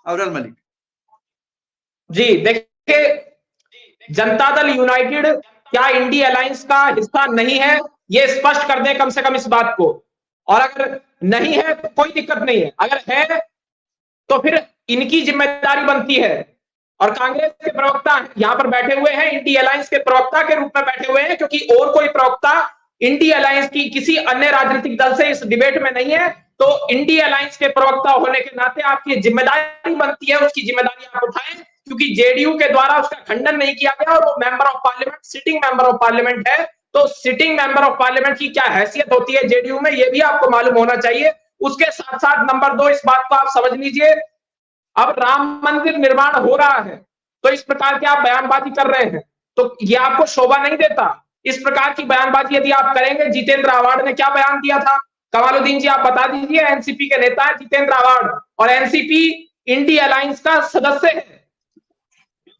अब्दुल मलिक जी देखिए, जनता दल यूनाइटेड क्या INDI alliance का हिस्सा नहीं है, ये स्पष्ट कर दें कम से कम इस बात को। और अगर नहीं है तो कोई दिक्कत नहीं है, अगर है तो फिर इनकी जिम्मेदारी बनती है। और कांग्रेस के प्रवक्ता यहां पर बैठे हुए हैं, इंडी अलायंस के प्रवक्ता के रूप में बैठे हुए हैं, क्योंकि और कोई प्रवक्ता इंडी अलायंस की किसी अन्य राजनीतिक दल से इस डिबेट में नहीं है। तो इंडी अलायंस के प्रवक्ता होने के नाते आपकी जिम्मेदारी बनती है, उसकी जिम्मेदारी आप उठाएं, क्योंकि जेडीयू के द्वारा उसका खंडन नहीं किया गया और वो member of parliament, sitting member of parliament है। तो सिटिंग मेंबर ऑफ पार्लियामेंट की क्या हैसियत होती है जेडीयू में, ये भी आपको मालूम होना चाहिए। उसके साथ साथ नंबर 2, इस बात को आप समझ लीजिए, अब राम मंदिर निर्माण हो रहा है तो इस प्रकार की आप बयानबाजी कर रहे हैं तो ये आपको शोभा नहीं देता। इस प्रकार की बयानबाजी यदि आप करेंगे, जितेंद्र आवाड ने क्या बयान दिया था, कमालुद्दीन जी आप बता दीजिए। एनसीपी के नेता है जितेंद्र आवाड और एनसीपी इंडी अलायंस का सदस्य है।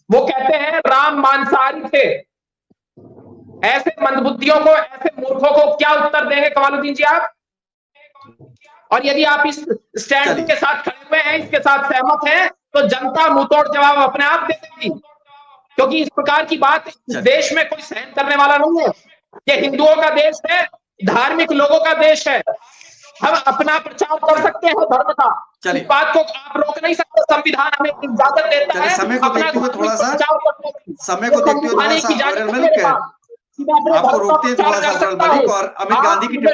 वो कहते हैं राम मांसाहारी थे। ऐसे मंदबुद्धियों को, ऐसे मूर्खों को क्या उत्तर देंगे कमालुद्दीन जी आप? और यदि आप इस स्टैंड के साथ खड़े हुए हैं, इसके साथ सहमत हैं, तो जनता मुंहतोड़ जवाब अपने आप दे देगी, क्योंकि इस प्रकार की बात इस देश में कोई सहन करने वाला नहीं है। ये हिंदुओं का देश है, धार्मिक लोगों का देश है। हम अपना प्रचार कर सकते हैं धर्म का, इस बात को आप रोक नहीं सकते। संविधान हमें इजाजत देता है समय को देखते हुए थोड़ा सा आपको रोकते हैं थोड़ा सा अब्दुल मलिक और अमित गांधी की टिप्पणी